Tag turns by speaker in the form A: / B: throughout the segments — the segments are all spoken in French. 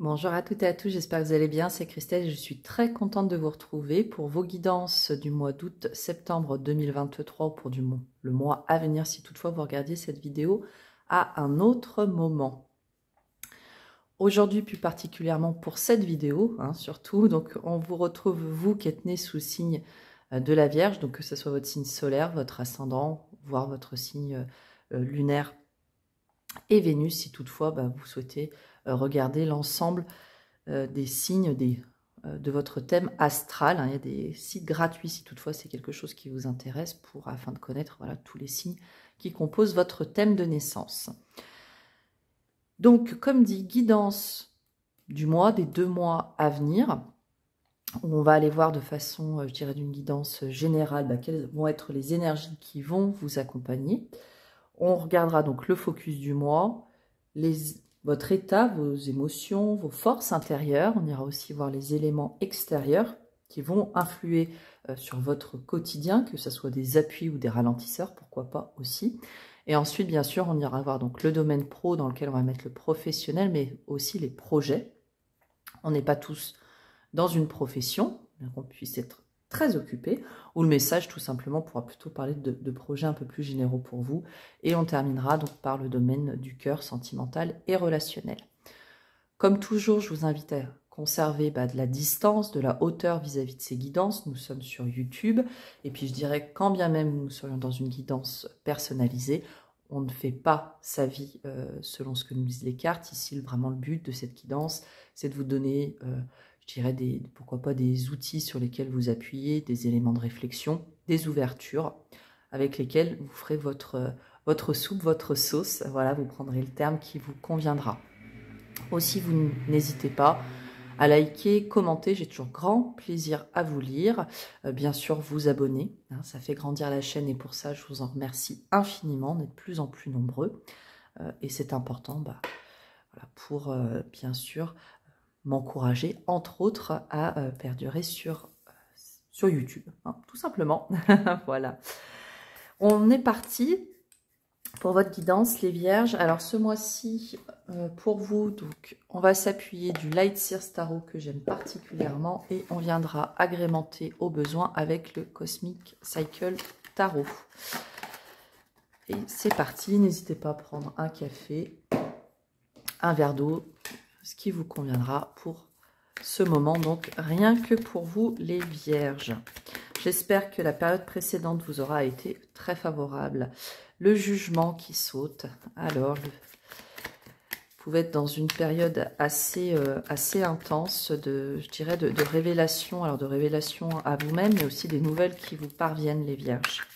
A: Bonjour à toutes et à tous, j'espère que vous allez bien, c'est Christelle et je suis très contente de vous retrouver pour vos guidances du mois d'août-septembre 2023 ou pour le mois à venir si toutefois vous regardiez cette vidéo à un autre moment. Aujourd'hui plus particulièrement pour cette vidéo, surtout, donc on vous retrouve vous qui êtes né sous le signe de la Vierge, donc que ce soit votre signe solaire, votre ascendant, voire votre signe lunaire et Vénus si toutefois vous souhaitez regarder l'ensemble des signes de votre thème astral. Il y a des sites gratuits si toutefois c'est quelque chose qui vous intéresse afin de connaître tous les signes qui composent votre thème de naissance. Donc, comme dit, guidance du mois, des 2 mois à venir, où on va aller voir de façon, je dirais, d'une guidance générale, quelles vont être les énergies qui vont vous accompagner. On regardera donc le focus du mois, votre état, vos émotions, vos forces intérieures. On ira aussi voir les éléments extérieurs qui vont influer sur votre quotidien, que ce soit des appuis ou des ralentisseurs, pourquoi pas aussi. Et ensuite, bien sûr, on ira voir donc le domaine pro dans lequel on va mettre le professionnel, mais aussi les projets. On n'est pas tous dans une profession, bien qu'on puisse être très occupé, ou le message tout simplement pourra plutôt parler de projets un peu plus généraux pour vous. Et on terminera donc par le domaine du cœur sentimental et relationnel. Comme toujours, je vous invite à conserver de la distance, de la hauteur vis-à-vis de ces guidances. Nous sommes sur YouTube, et puis je dirais que quand bien même nous serions dans une guidance personnalisée, on ne fait pas sa vie selon ce que nous disent les cartes. Ici, vraiment le but de cette guidance, c'est de vous donner je dirais pourquoi pas des outils sur lesquels vous appuyez, des éléments de réflexion, des ouvertures avec lesquelles vous ferez votre soupe, votre sauce. Voilà, vous prendrez le terme qui vous conviendra. Aussi, vous n'hésitez pas à liker, commenter, j'ai toujours grand plaisir à vous lire. Bien sûr, vous abonner, ça fait grandir la chaîne et pour ça, je vous en remercie infiniment d'être de plus en plus nombreux. Et c'est important pour, bien sûr, m'encourager, entre autres, à perdurer sur YouTube, tout simplement. Voilà. On est parti pour votre guidance, les Vierges. Alors, ce mois-ci, pour vous, donc, on va s'appuyer du Light Seers Tarot que j'aime particulièrement et on viendra agrémenter au besoin avec le Cosmic Cycle Tarot. Et c'est parti. N'hésitez pas à prendre un café, un verre d'eau, ce qui vous conviendra pour ce moment, donc rien que pour vous les Vierges. J'espère que la période précédente vous aura été très favorable. Le jugement qui saute. Alors, vous pouvez être dans une période assez intense je dirais de révélation, alors de révélation à vous-même, mais aussi des nouvelles qui vous parviennent, les Vierges.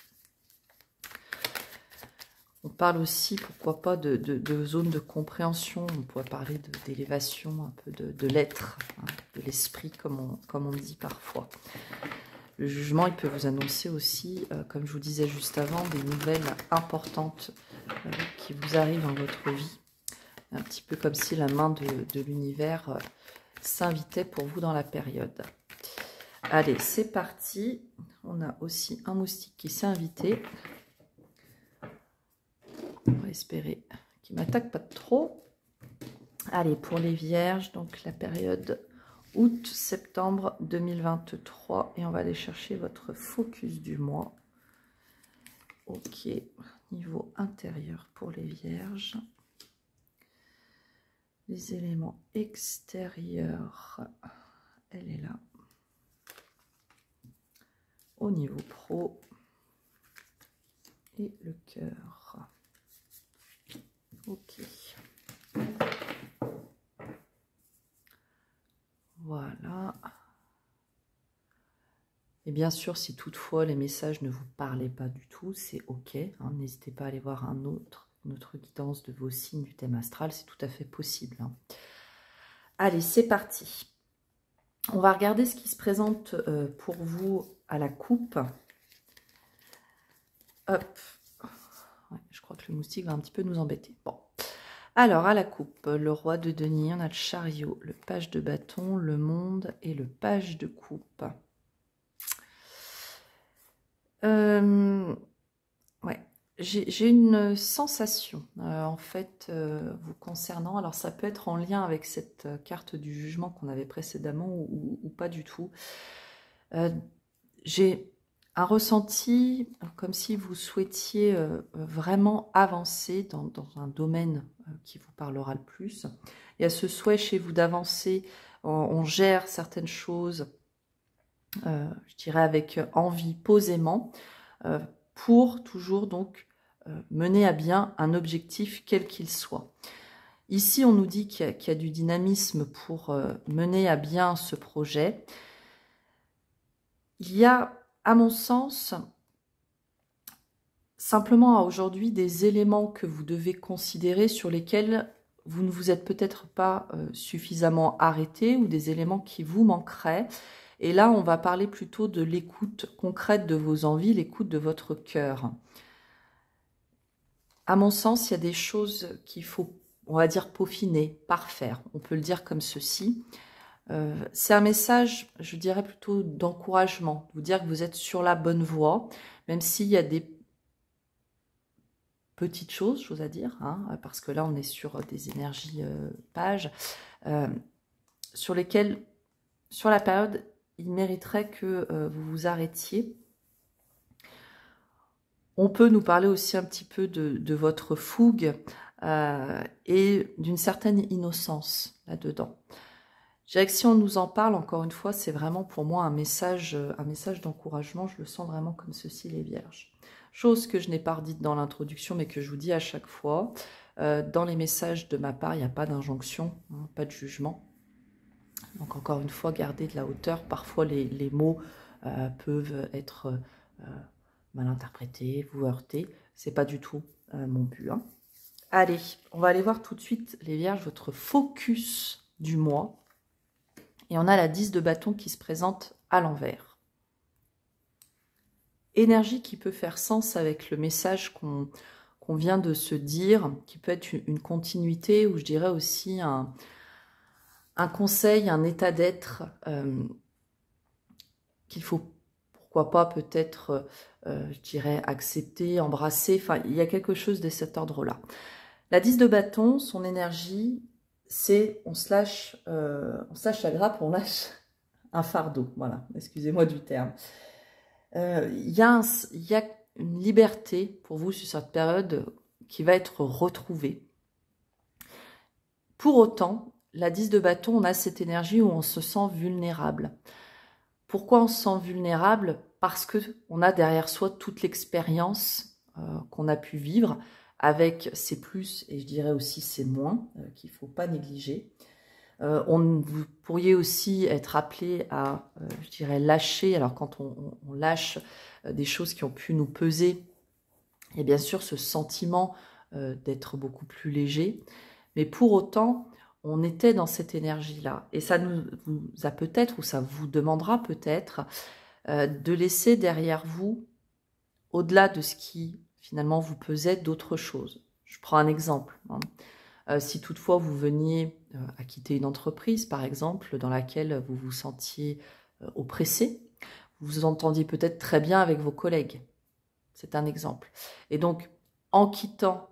A: On parle aussi, pourquoi pas, de zone de compréhension. On pourrait parler d'élévation, un peu de l'être, de l'esprit, comme on dit parfois. Le jugement, il peut vous annoncer aussi, comme je vous disais juste avant, des nouvelles importantes qui vous arrivent dans votre vie. Un petit peu comme si la main de l'univers s'invitait pour vous dans la période. Allez, c'est parti. On a aussi un moustique qui s'est invité. On va espérer qu'il ne m'attaque pas trop. Allez, pour les Vierges, donc la période août-septembre 2023. Et on va aller chercher votre focus du mois. Ok, niveau intérieur pour les Vierges. Les éléments extérieurs, elle est là. Au niveau pro et le cœur. Ok. Voilà. Et bien sûr, si toutefois les messages ne vous parlaient pas du tout, c'est ok. N'hésitez pas à aller voir une autre guidance de vos signes du thème astral, c'est tout à fait possible. Allez, c'est parti. On va regarder ce qui se présente pour vous à la coupe. Hop. Ouais, je crois que le moustique va un petit peu nous embêter. Bon. Alors, à la coupe, le roi de denier, on a le chariot, le page de bâton, le monde et le page de coupe. Ouais. J'ai une sensation, en fait, vous concernant. Alors, ça peut être en lien avec cette carte du jugement qu'on avait précédemment ou pas du tout. J'ai un ressenti comme si vous souhaitiez vraiment avancer dans un domaine qui vous parlera le plus. Il y a ce souhait chez vous d'avancer. On gère certaines choses, je dirais avec envie, posément, pour toujours donc mener à bien un objectif quel qu'il soit. Ici, on nous dit qu'il y a du dynamisme pour mener à bien ce projet. Il y a, à mon sens, simplement aujourd'hui des éléments que vous devez considérer sur lesquels vous ne vous êtes peut-être pas suffisamment arrêté ou des éléments qui vous manqueraient. Et là, on va parler plutôt de l'écoute concrète de vos envies, l'écoute de votre cœur. À mon sens, il y a des choses qu'il faut, on va dire, peaufiner, parfaire. On peut le dire comme ceci. C'est un message, je dirais plutôt d'encouragement, vous dire que vous êtes sur la bonne voie, même s'il y a des petites choses, chose à dire, hein, parce que là, on est sur des énergies pages, sur lesquelles, sur la période, il mériterait que vous vous arrêtiez. On peut nous parler aussi un petit peu de votre fougue et d'une certaine innocence là-dedans. Je dirais que si on nous en parle, encore une fois, c'est vraiment pour moi un message d'encouragement. Je le sens vraiment comme ceci, les vierges. Chose que je n'ai pas redite dans l'introduction, mais que je vous dis à chaque fois. Dans les messages de ma part, il n'y a pas d'injonction, hein, pas de jugement. Donc encore une fois, gardez de la hauteur. Parfois, les mots peuvent être mal interprétés, vous heurter. C'est pas du tout mon but. Hein. Allez, on va aller voir tout de suite, les vierges, votre focus du mois. Et on a la 10 de bâton qui se présente à l'envers. Énergie qui peut faire sens avec le message qu'on vient de se dire, qui peut être une continuité ou je dirais aussi un conseil, un état d'être qu'il faut, pourquoi pas, peut-être, je dirais, accepter, embrasser. Enfin, il y a quelque chose de cet ordre-là. La 10 de bâton, son énergie, c'est on se lâche la grappe, on lâche un fardeau. Voilà, excusez-moi du terme. Il y a une liberté pour vous sur cette période qui va être retrouvée. Pour autant, la 10 de bâton, on a cette énergie où on se sent vulnérable. Pourquoi on se sent vulnérable? Parce qu'on a derrière soi toute l'expérience qu'on a pu vivre avec ses plus et je dirais aussi ses moins qu'il ne faut pas négliger. Vous pourriez aussi être appelé à, je dirais, lâcher. Alors quand on lâche des choses qui ont pu nous peser, il y a bien sûr ce sentiment d'être beaucoup plus léger. Mais pour autant, on était dans cette énergie-là. Et ça vous a peut-être, ou ça vous demandera peut-être, de laisser derrière vous, au-delà de ce qui finalement vous pesait, d'autres choses. Je prends un exemple. Hein. Si toutefois vous veniez à quitter une entreprise, par exemple, dans laquelle vous vous sentiez oppressé, vous vous entendiez peut-être très bien avec vos collègues. C'est un exemple. Et donc, en quittant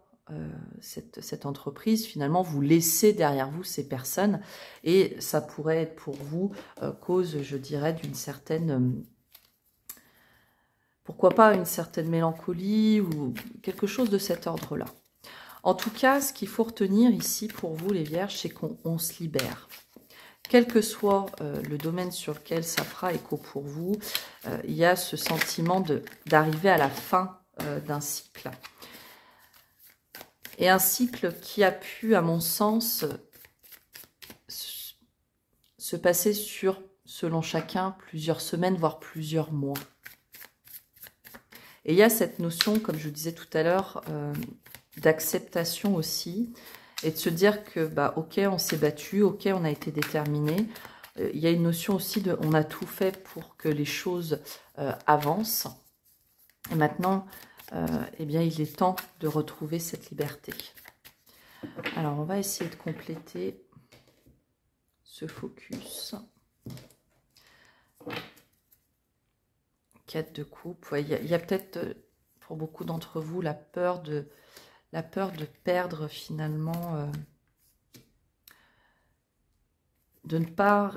A: cette entreprise, finalement, vous laissez derrière vous ces personnes et ça pourrait être pour vous cause, je dirais, d'une certaine... pourquoi pas une certaine mélancolie ou quelque chose de cet ordre-là. En tout cas, ce qu'il faut retenir ici pour vous, les vierges, c'est qu'on se libère. Quel que soit le domaine sur lequel ça fera écho pour vous, il y a ce sentiment d'arriver à la fin d'un cycle. Et un cycle qui a pu, à mon sens, se passer sur, selon chacun, plusieurs semaines, voire plusieurs mois. Et il y a cette notion, comme je vous disais tout à l'heure, d'acceptation aussi, et de se dire que, bah, ok, on s'est battu, ok, on a été déterminé. Il y a une notion aussi de, on a tout fait pour que les choses avancent. Et maintenant, eh bien, il est temps de retrouver cette liberté. Alors, on va essayer de compléter ce focus. 4 de coupe. Ouais, il y a peut-être pour beaucoup d'entre vous, la peur de perdre finalement, de ne pas...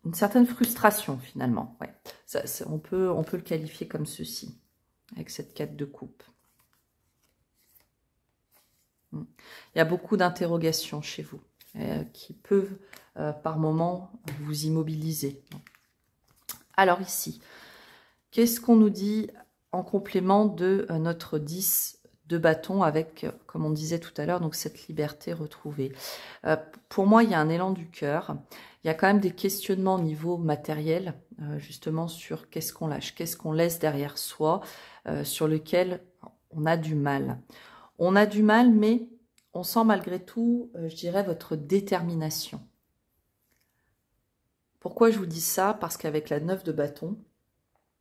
A: Une certaine frustration finalement. Ouais. On peut le qualifier comme ceci, avec cette 4 de coupe. Il y a beaucoup d'interrogations chez vous qui peuvent par moments vous immobiliser. Alors ici, qu'est-ce qu'on nous dit en complément de notre 10 de bâton avec, comme on disait tout à l'heure, donc cette liberté retrouvée. Pour moi, il y a un élan du cœur. Il y a quand même des questionnements au niveau matériel, justement sur qu'est-ce qu'on lâche, qu'est-ce qu'on laisse derrière soi, sur lequel on a du mal. On a du mal, mais on sent malgré tout, je dirais, votre détermination. Pourquoi je vous dis ça? Parce qu'avec la 9 de bâton,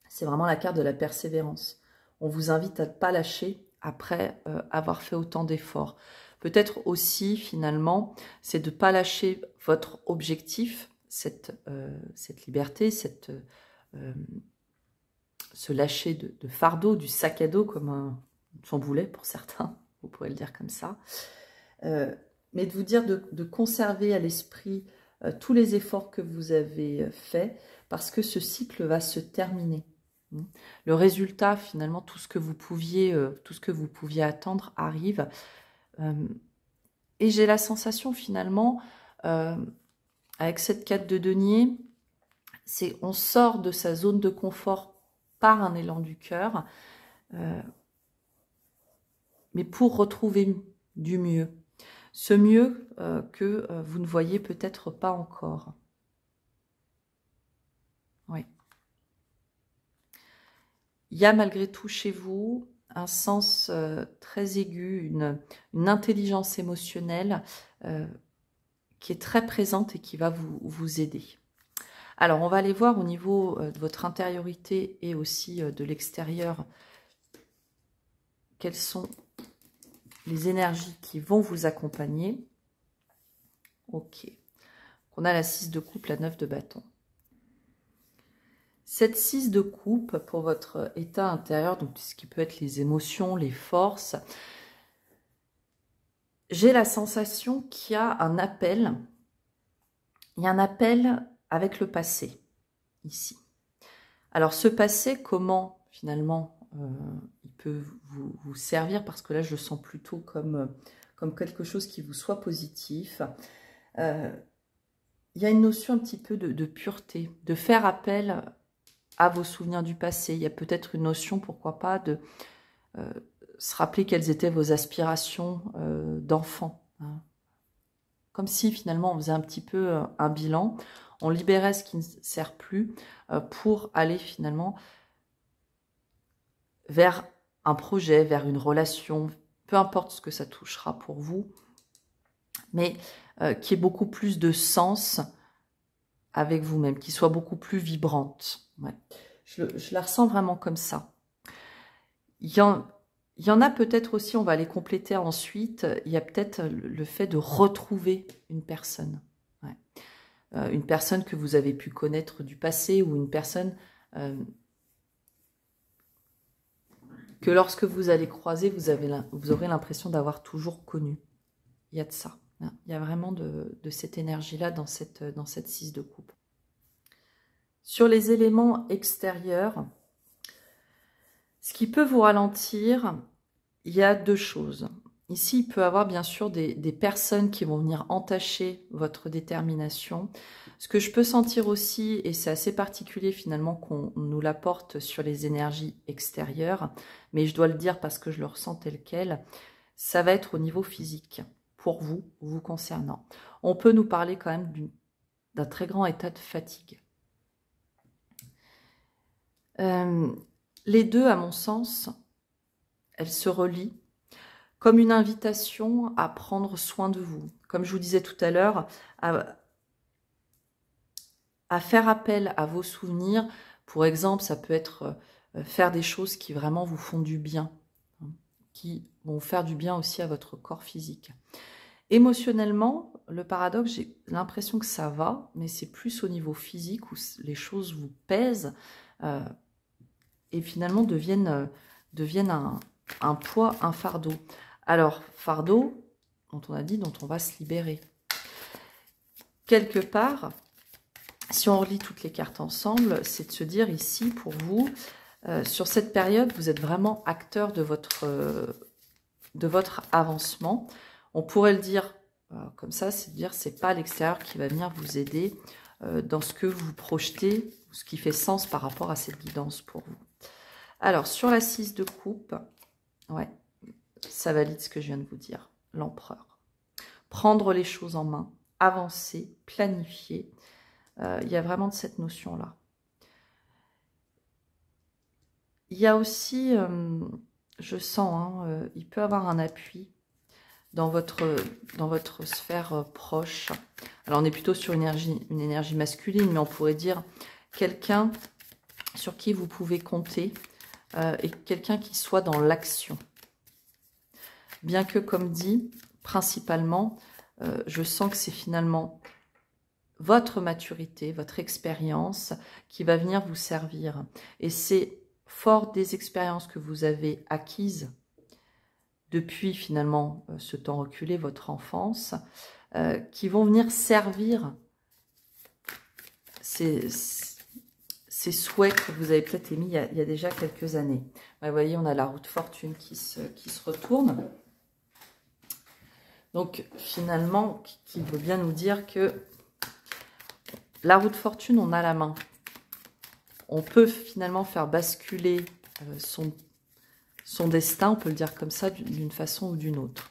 A: c'est vraiment la carte de la persévérance. On vous invite à ne pas lâcher après avoir fait autant d'efforts. Peut-être aussi, finalement, c'est de ne pas lâcher votre objectif, cette liberté, ce lâcher de fardeau, du sac à dos, comme un chamboulet pour certains, vous pourrez le dire comme ça. Mais de vous dire de conserver à l'esprit tous les efforts que vous avez faits, parce que ce cycle va se terminer. Le résultat, finalement, tout ce que vous pouviez attendre arrive. Et j'ai la sensation, finalement, avec cette 4 de denier, c'est on sort de sa zone de confort par un élan du cœur, mais pour retrouver du mieux. Ce mieux que vous ne voyez peut-être pas encore. Oui. Il y a malgré tout chez vous un sens très aigu, une intelligence émotionnelle qui est très présente et qui va vous aider. Alors, on va aller voir au niveau de votre intériorité et aussi de l'extérieur quelles sont les énergies qui vont vous accompagner. Ok. On a la 6 de coupe, la 9 de bâton. Cette 6 de coupe, pour votre état intérieur, donc ce qui peut être les émotions, les forces, j'ai la sensation qu'il y a un appel. Il y a un appel avec le passé, ici. Alors, ce passé, comment, finalement, il peut vous servir? Parce que là, je le sens plutôt comme quelque chose qui vous soit positif. Il y a une notion un petit peu de pureté, de faire appel à vos souvenirs du passé. Il y a peut-être une notion, pourquoi pas, de se rappeler quelles étaient vos aspirations d'enfant. Hein. Comme si, finalement, on faisait un petit peu un bilan. On libérait ce qui ne sert plus pour aller, finalement, vers un projet, vers une relation, peu importe ce que ça touchera pour vous, mais qui ait beaucoup plus de sens avec vous-même, qui soit beaucoup plus vibrante. Ouais. Je la ressens vraiment comme ça. Il y en a peut-être aussi, on va les compléter ensuite, il y a peut-être le fait de retrouver une personne. Ouais. Une personne que vous avez pu connaître du passé ou une personne que lorsque vous allez croiser, vous aurez l'impression d'avoir toujours connu. Il y a de ça. Il y a vraiment de cette énergie-là dans cette 6 de coupe. Sur les éléments extérieurs, ce qui peut vous ralentir, il y a deux choses. Ici, il peut y avoir bien sûr des personnes qui vont venir entacher votre détermination. Ce que je peux sentir aussi, et c'est assez particulier finalement qu'on nous l'apporte sur les énergies extérieures, mais je dois le dire parce que je le ressens tel quel, ça va être au niveau physique, pour vous concernant. On peut nous parler quand même d'un très grand état de fatigue. Les deux, à mon sens, elles se relient comme une invitation à prendre soin de vous. Comme je vous disais tout à l'heure, à faire appel à vos souvenirs. Pour exemple, ça peut être faire des choses qui vraiment vous font du bien, hein, qui vont faire du bien aussi à votre corps physique. Émotionnellement, le paradoxe, j'ai l'impression que ça va, mais c'est plus au niveau physique où les choses vous pèsent. et finalement deviennent un poids, un fardeau. Alors, fardeau, dont on a dit, dont on va se libérer. Quelque part, si on relit toutes les cartes ensemble, c'est de se dire ici, pour vous, sur cette période, vous êtes vraiment acteur de votre avancement. On pourrait le dire comme ça, c'est de dire c'est pas l'extérieur qui va venir vous aider dans ce que vous projetez, ce qui fait sens par rapport à cette guidance pour vous. Alors, sur la 6 de coupe, ouais, ça valide ce que je viens de vous dire, l'empereur. Prendre les choses en main, avancer, planifier, il y a vraiment de cette notion-là. Il y a aussi, je sens, il peut avoir un appui dans votre sphère proche. Alors, on est plutôt sur une énergie masculine, mais on pourrait dire quelqu'un sur qui vous pouvez compter et quelqu'un qui soit dans l'action. Bien que, comme dit, principalement, je sens que c'est finalement votre maturité, votre expérience qui va venir vous servir. Et c'est fort des expériences que vous avez acquises depuis finalement ce temps reculé, votre enfance, qui vont venir servir ces souhaits que vous avez peut-être émis il y a déjà quelques années. Vous voyez, on a la roue de fortune qui se retourne. Donc, finalement, qui veut bien nous dire que la roue de fortune, on a la main. On peut finalement faire basculer son destin, on peut le dire comme ça, d'une façon ou d'une autre.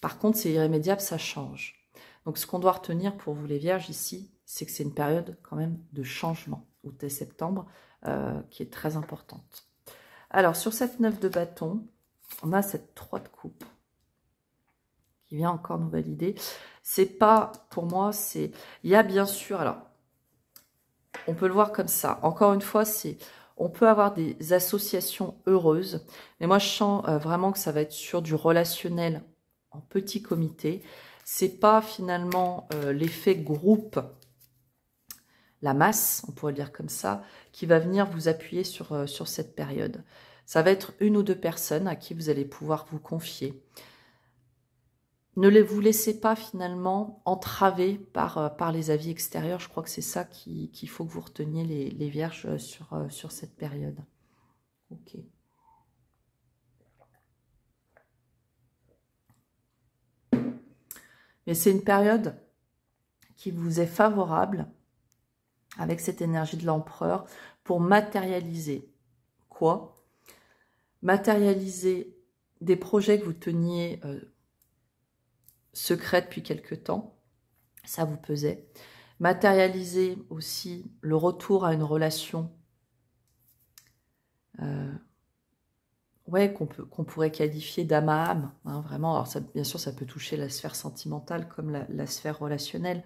A: Par contre, c'est irrémédiable, ça change. Donc, ce qu'on doit retenir pour vous les Vierges ici, c'est que c'est une période quand même de changement, août et septembre, qui est très importante. Alors, sur cette 9 de bâton, on a cette 3 de coupe qui vient encore nous valider. C'est pas, pour moi, c'est... Il y a bien sûr, alors, on peut le voir comme ça. Encore une fois, c'est... On peut avoir des associations heureuses, mais moi, je sens vraiment que ça va être sur du relationnel en petit comité. C'est pas finalement l'effet groupe, la masse, on pourrait le dire comme ça, qui va venir vous appuyer sur cette période. Ça va être une ou deux personnes à qui vous allez pouvoir vous confier. Ne vous laissez pas finalement entraver par les avis extérieurs. Je crois que c'est ça qu'il faut que vous reteniez les Vierges sur cette période. Ok. Mais c'est une période qui vous est favorable avec cette énergie de l'empereur pour matérialiser quoi? Matérialiser des projets que vous teniez secret depuis quelque temps, ça vous pesait. Matérialiser aussi le retour à une relation ouais, qu'on pourrait qualifier d'âme à âme, hein, vraiment. Alors ça, bien sûr, ça peut toucher la sphère sentimentale comme la sphère relationnelle,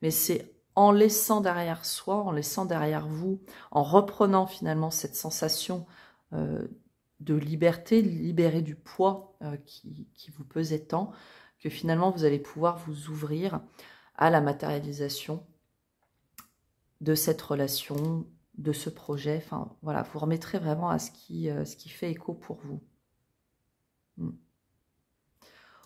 A: mais c'est en laissant derrière soi, en laissant derrière vous, en reprenant finalement cette sensation de liberté, de libérer du poids qui vous pesait tant, que finalement vous allez pouvoir vous ouvrir à la matérialisation de cette relation, de ce projet. Enfin, voilà, vous remettrez vraiment à ce qui fait écho pour vous.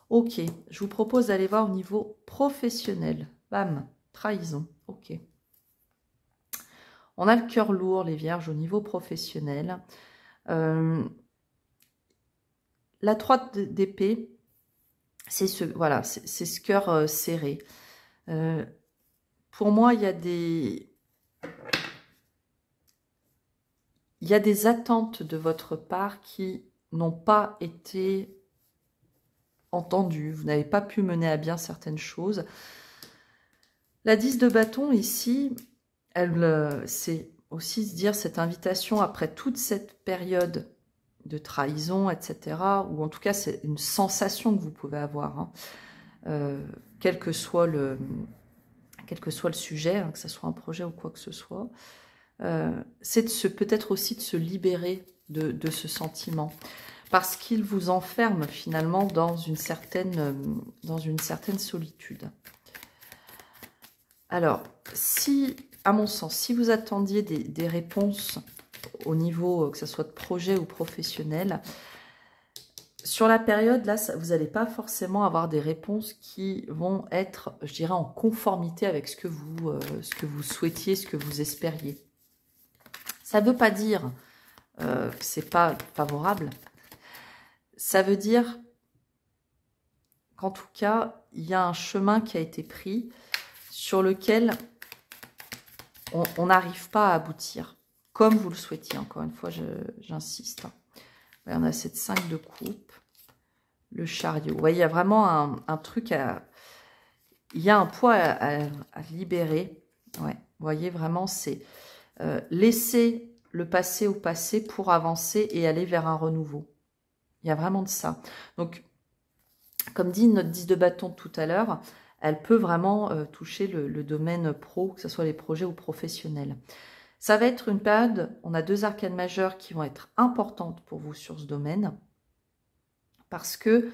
A: Ok, je vous propose d'aller voir au niveau professionnel. Bam, trahison, ok. On a le cœur lourd, les Vierges, au niveau professionnel. La 3 d'épée, c'est ce cœur serré. Pour moi, il y a des attentes de votre part qui n'ont pas été entendues. Vous n'avez pas pu mener à bien certaines choses. La 10 de bâton, ici, c'est aussi se dire cette invitation après toute cette période de trahison, etc., ou en tout cas, c'est une sensation que vous pouvez avoir, hein, quel que soit le sujet, hein, que ce soit un projet ou quoi que ce soit, c'est peut-être aussi de se libérer de ce sentiment, parce qu'il vous enferme finalement dans une certaine solitude. Alors, à mon sens, si vous attendiez des réponses au niveau, que ce soit de projet ou professionnel. Sur la période, là, vous n'allez pas forcément avoir des réponses qui vont être, je dirais, en conformité avec ce que vous souhaitiez, ce que vous espériez. Ça ne veut pas dire que ce n'est pas favorable. Ça veut dire qu'en tout cas, il y a un chemin qui a été pris sur lequel on n'arrive pas à aboutir comme vous le souhaitiez. Encore une fois, j'insiste. On a cette 5 de coupe, le chariot. Vous voyez, il y a vraiment un truc il y a un poids à libérer. Ouais, vous voyez, vraiment, c'est laisser le passé au passé pour avancer et aller vers un renouveau. Il y a vraiment de ça. Donc, comme dit notre 10 de bâton tout à l'heure, elle peut vraiment toucher le domaine pro, que ce soit les projets ou professionnels. Ça va être une période, on a 2 arcanes majeures qui vont être importantes pour vous sur ce domaine. Parce que,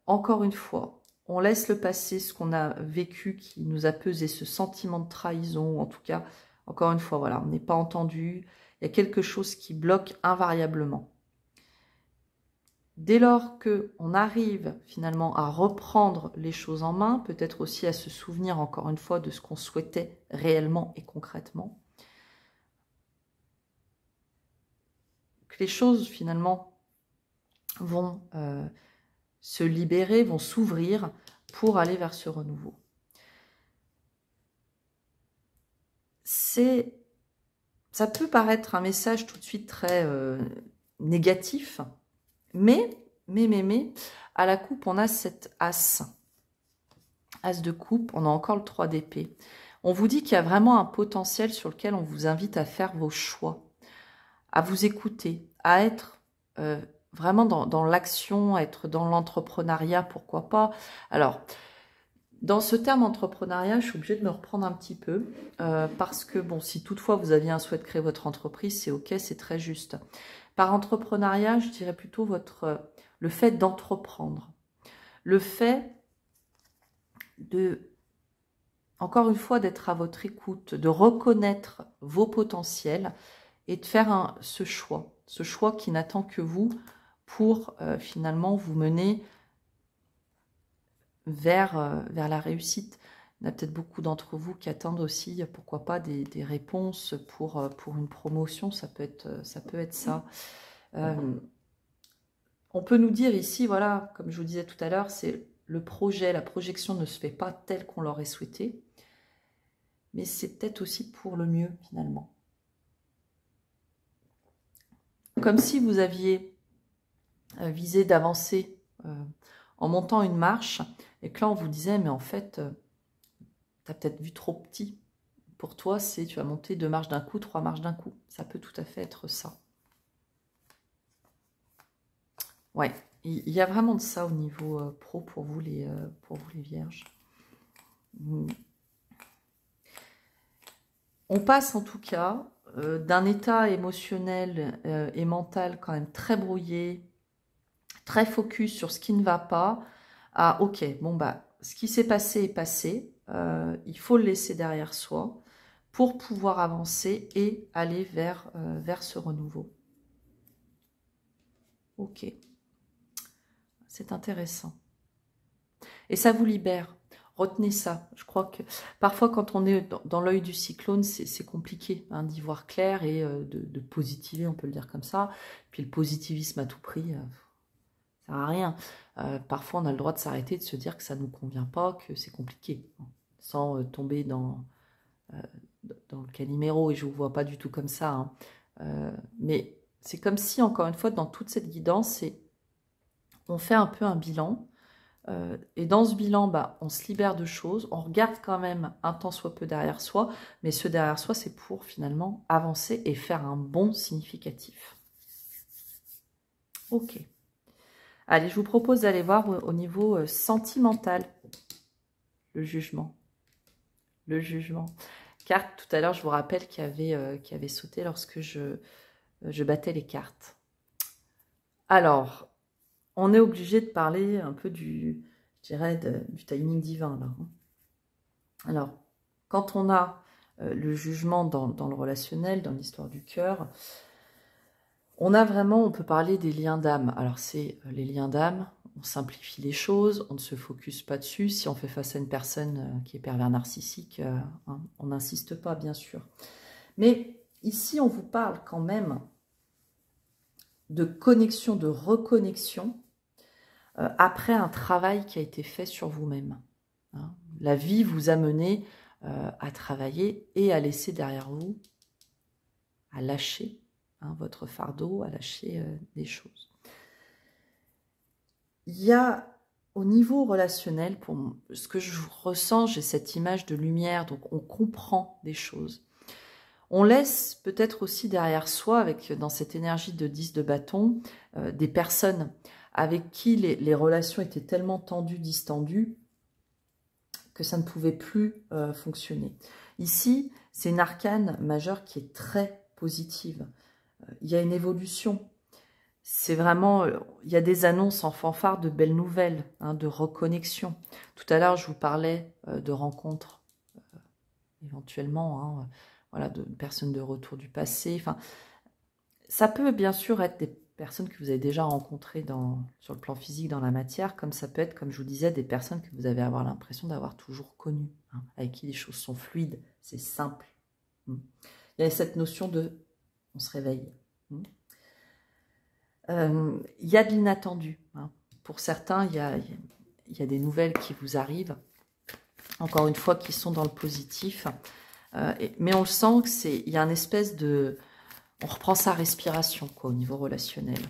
A: encore une fois, on laisse le passé, ce qu'on a vécu qui nous a pesé, ce sentiment de trahison, en tout cas, encore une fois, voilà, on n'est pas entendu, il y a quelque chose qui bloque invariablement. Dès lors qu'on arrive finalement à reprendre les choses en main, peut-être aussi à se souvenir encore une fois de ce qu'on souhaitait réellement et concrètement, que les choses finalement vont se libérer, vont s'ouvrir pour aller vers ce renouveau. Ça peut paraître un message tout de suite très négatif, mais, à la coupe, on a cette as. As de coupe, on a encore le 3 d'épée. On vous dit qu'il y a vraiment un potentiel sur lequel on vous invite à faire vos choix, à vous écouter, à être vraiment dans l'action, à être dans l'entrepreneuriat, pourquoi pas. Alors, dans ce terme entrepreneuriat, je suis obligée de me reprendre un petit peu, parce que, bon, si toutefois vous aviez un souhait de créer votre entreprise, c'est ok, c'est très juste. Par entrepreneuriat, je dirais plutôt le fait d'entreprendre. Le fait encore une fois, d'être à votre écoute, de reconnaître vos potentiels et de faire ce choix qui n'attend que vous pour finalement vous mener vers la réussite. Il y a peut-être beaucoup d'entre vous qui attendent aussi, pourquoi pas, des réponses pour une promotion, ça peut être ça. On peut nous dire ici, voilà, comme je vous disais tout à l'heure, c'est le projet, la projection ne se fait pas telle qu'on l'aurait souhaité, mais c'est peut-être aussi pour le mieux finalement. Comme si vous aviez visé d'avancer en montant une marche, et que là on vous disait, mais en fait, tu as peut-être vu trop petit. Pour toi, tu vas monter 2 marches d'un coup, 3 marches d'un coup. Ça peut tout à fait être ça. Ouais, il y a vraiment de ça au niveau pro pour vous les vierges. On passe en tout cas d'un état émotionnel et mental quand même très brouillé, très focus sur ce qui ne va pas, à ok, bon bah, ce qui s'est passé est passé, il faut le laisser derrière soi pour pouvoir avancer et aller vers ce renouveau. Ok, c'est intéressant. Et ça vous libère. Retenez ça. Je crois que parfois, quand on est dans l'œil du cyclone, c'est compliqué hein, d'y voir clair et de positiver, on peut le dire comme ça. Puis le positivisme à tout prix, ça sert à rien. Parfois, on a le droit de s'arrêter, de se dire que ça ne nous convient pas, que c'est compliqué, hein, sans tomber dans le caniméro, et je ne vous vois pas du tout comme ça. Hein. Mais c'est comme si, encore une fois, dans toute cette guidance, on fait un peu un bilan. Et dans ce bilan, bah, on se libère de choses, on regarde quand même un tant soit peu derrière soi, mais ce derrière soi, c'est pour finalement avancer et faire un bond significatif. Ok. Allez, je vous propose d'aller voir au niveau sentimental, le jugement. Le jugement. Carte, tout à l'heure, je vous rappelle qui avait sauté lorsque je battais les cartes. Alors, on est obligé de parler un peu du timing divin, là. Alors, quand on a le jugement dans le relationnel, dans l'histoire du cœur. On a vraiment, on peut parler des liens d'âme. Alors c'est les liens d'âme, on simplifie les choses, on ne se focus pas dessus. Si on fait face à une personne qui est pervers narcissique, hein, on n'insiste pas bien sûr. Mais ici on vous parle quand même de connexion, de reconnexion après un travail qui a été fait sur vous-même. Hein. La vie vous a mené à travailler et à laisser derrière vous, à lâcher votre fardeau, à lâcher des choses. Il y a au niveau relationnel, pour ce que je ressens, j'ai cette image de lumière, donc on comprend des choses. On laisse peut-être aussi derrière soi, avec dans cette énergie de 10 de bâton, des personnes avec qui les relations étaient tellement tendues, distendues, que ça ne pouvait plus fonctionner. Ici, c'est une arcane majeure qui est très positive. Il y a une évolution. C'est vraiment, il y a des annonces en fanfare de belles nouvelles, hein, de reconnexion. Tout à l'heure, je vous parlais de rencontres, éventuellement, hein, voilà, de personnes de retour du passé. Enfin, ça peut bien sûr être des personnes que vous avez déjà rencontrées sur le plan physique, dans la matière, comme ça peut être, comme je vous disais, des personnes que vous avez avoir l'impression d'avoir toujours connues, hein, avec qui les choses sont fluides, c'est simple. Il y a cette notion de on se réveille. Il y a de l'inattendu. Hein. Pour certains, il y a des nouvelles qui vous arrivent, encore une fois, qui sont dans le positif. Mais on le sent qu'il y a une espèce de... On reprend sa respiration, quoi, au niveau relationnel.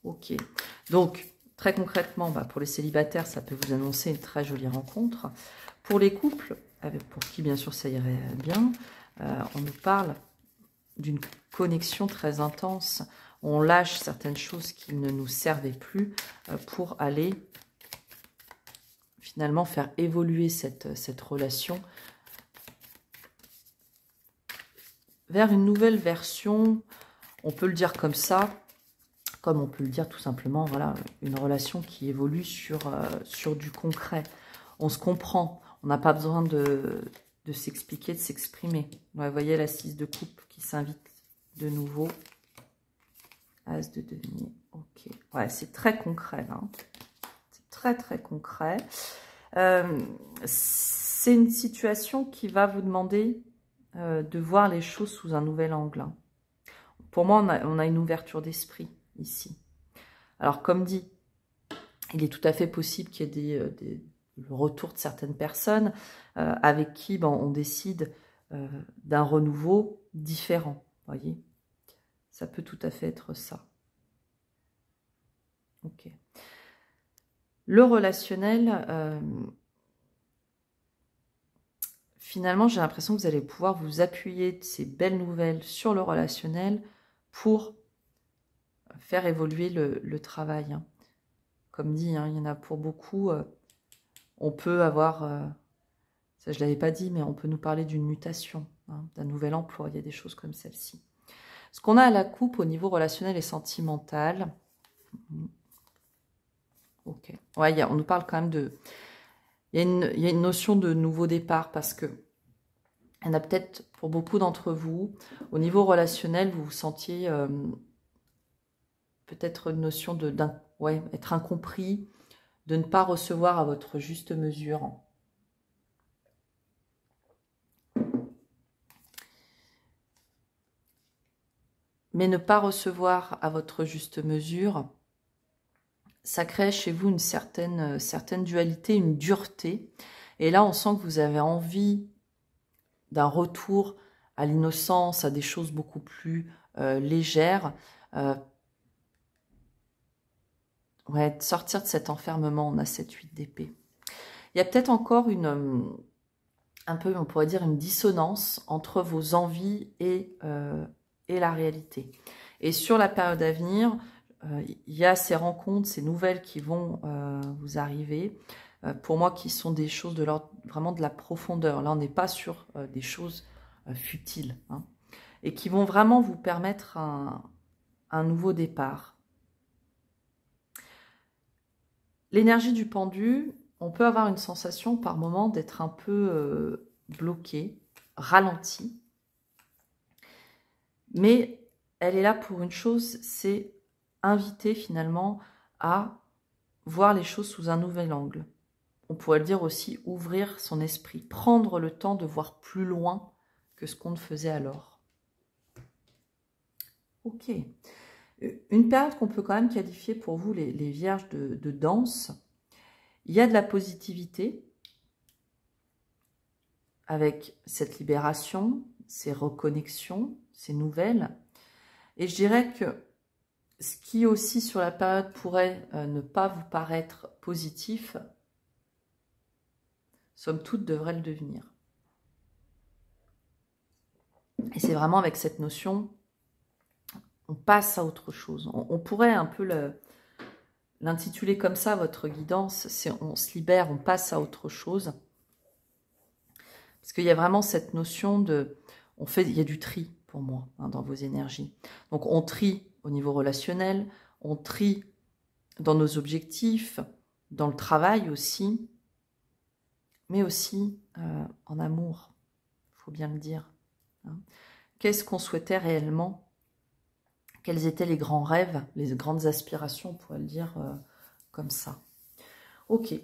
A: Ok. Donc, très concrètement, pour les célibataires, ça peut vous annoncer une très jolie rencontre. Pour les couples, pour qui, bien sûr, ça irait bien, on nous parle d'une connexion très intense. On lâche certaines choses qui ne nous servaient plus pour aller finalement faire évoluer cette relation vers une nouvelle version. On peut le dire comme ça, comme on peut le dire tout simplement, voilà, une relation qui évolue sur du concret. On se comprend, on n'a pas besoin de s'expliquer, de s'exprimer. Ouais, vous voyez la 6 de coupe qui s'invite de nouveau. As de denier, ok. Ouais, c'est très concret, là. C'est très, très concret. C'est une situation qui va vous demander de voir les choses sous un nouvel angle. Hein. Pour moi, on a une ouverture d'esprit ici. Alors, comme dit, il est tout à fait possible qu'il y ait le retour de certaines personnes avec qui on décide d'un renouveau différent, voyez. Ça peut tout à fait être ça. Ok. Le relationnel, finalement, j'ai l'impression que vous allez pouvoir vous appuyer de ces belles nouvelles sur le relationnel pour faire évoluer le travail. Hein. Comme dit, hein, il y en a pour beaucoup. On peut avoir, ça je ne l'avais pas dit, mais on peut nous parler d'une mutation, hein, d'un nouvel emploi. Il y a des choses comme celle-ci. Ce qu'on a à la coupe au niveau relationnel et sentimental. Ok. Ouais, on nous parle quand même de... Il y a une notion de nouveau départ parce que il y en a peut-être pour beaucoup d'entre vous, au niveau relationnel, vous vous sentiez peut-être une notion de être incompris, de ne pas recevoir à votre juste mesure. Mais ne pas recevoir à votre juste mesure, ça crée chez vous une certaine dualité, une dureté. Et là, on sent que vous avez envie d'un retour à l'innocence, à des choses beaucoup plus légères. Ouais, de sortir de cet enfermement, on a cette 8 d'épée. Il y a peut-être encore un peu, on pourrait dire, une dissonance entre vos envies et la réalité. Et sur la période à venir, il y a ces rencontres, ces nouvelles qui vont vous arriver, pour moi qui sont des choses de l'ordre vraiment de la profondeur. Là, on n'est pas sur des choses futiles, hein, et qui vont vraiment vous permettre un nouveau départ. L'énergie du pendu, on peut avoir une sensation par moment d'être un peu bloquée, ralentie. Mais elle est là pour une chose, c'est inviter finalement à voir les choses sous un nouvel angle. On pourrait le dire aussi, ouvrir son esprit, prendre le temps de voir plus loin que ce qu'on ne faisait alors. Ok. Une période qu'on peut quand même qualifier pour vous, les vierges de danse. Il y a de la positivité avec cette libération, ces reconnexions, ces nouvelles. Et je dirais que ce qui aussi sur la période pourrait ne pas vous paraître positif, somme toute, devrait le devenir. Et c'est vraiment avec cette notion, on passe à autre chose. On pourrait un peu l'intituler comme ça, votre guidance, c'est on se libère, on passe à autre chose. Parce qu'il y a vraiment cette notion de, il y a du tri pour moi hein, dans vos énergies. Donc on trie au niveau relationnel, on trie dans nos objectifs, dans le travail aussi, mais aussi en amour, il faut bien le dire. Hein. Qu'est-ce qu'on souhaitait réellement? Quels étaient les grands rêves, les grandes aspirations, on pourrait le dire comme ça. Ok,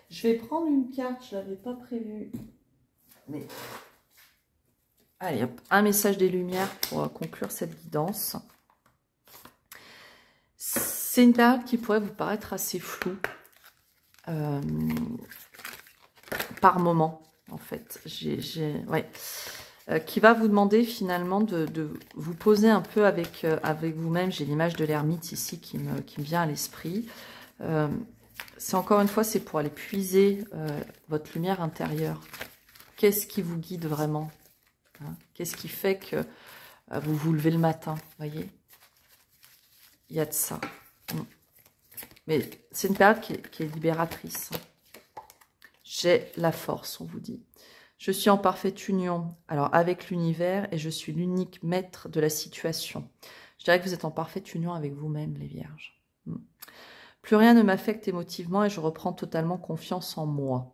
A: je vais prendre une carte, je ne l'avais pas prévu. Mais allez, hop, un message des Lumières pour conclure cette guidance. C'est une période qui pourrait vous paraître assez floue par moment, en fait. Qui va vous demander finalement de vous poser un peu avec vous-même. J'ai l'image de l'ermite ici qui me vient à l'esprit. C'est encore une fois, c'est pour aller puiser votre lumière intérieure. Qu'est-ce qui vous guide vraiment hein? Qu'est-ce qui fait que vous vous levez le matin, voyez? Il y a de ça. Mais c'est une période qui est libératrice. J'ai la force, on vous dit. Je suis en parfaite union alors avec l'univers et je suis l'unique maître de la situation. Je dirais que vous êtes en parfaite union avec vous-même, les vierges. Plus rien ne m'affecte émotivement et je reprends totalement confiance en moi.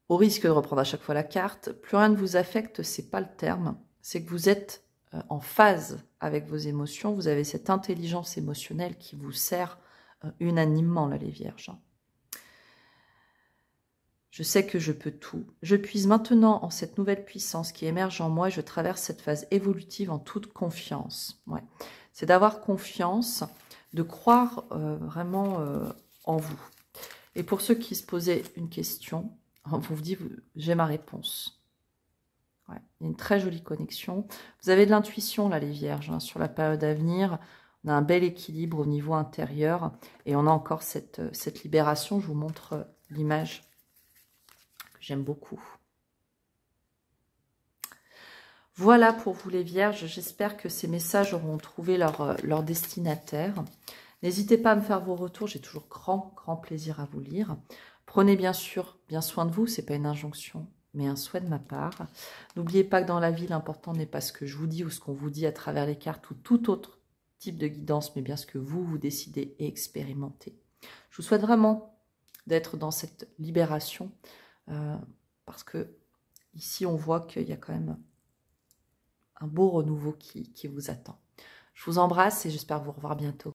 A: Au risque de reprendre à chaque fois la carte, plus rien ne vous affecte, c'est pas le terme. C'est que vous êtes en phase avec vos émotions. Vous avez cette intelligence émotionnelle qui vous sert unanimement, là, les vierges. Je sais que je peux tout. Je puise maintenant en cette nouvelle puissance qui émerge en moi et je traverse cette phase évolutive en toute confiance. Ouais. C'est d'avoir confiance, de croire vraiment en vous. Et pour ceux qui se posaient une question, on vous dit, j'ai ma réponse. Ouais. Il y a une très jolie connexion. Vous avez de l'intuition, là, les vierges, hein, sur la période à venir. On a un bel équilibre au niveau intérieur. Et on a encore cette libération. Je vous montre l'image. J'aime beaucoup. Voilà pour vous les vierges. J'espère que ces messages auront trouvé leur destinataire. N'hésitez pas à me faire vos retours. J'ai toujours grand plaisir à vous lire. Prenez bien sûr bien soin de vous. Ce n'est pas une injonction, mais un souhait de ma part. N'oubliez pas que dans la vie, l'important n'est pas ce que je vous dis ou ce qu'on vous dit à travers les cartes ou tout autre type de guidance, mais bien ce que vous décidez et expérimentez. Je vous souhaite vraiment d'être dans cette libération. Parce que ici on voit qu'il y a quand même un beau renouveau qui vous attend. Je vous embrasse et j'espère vous revoir bientôt.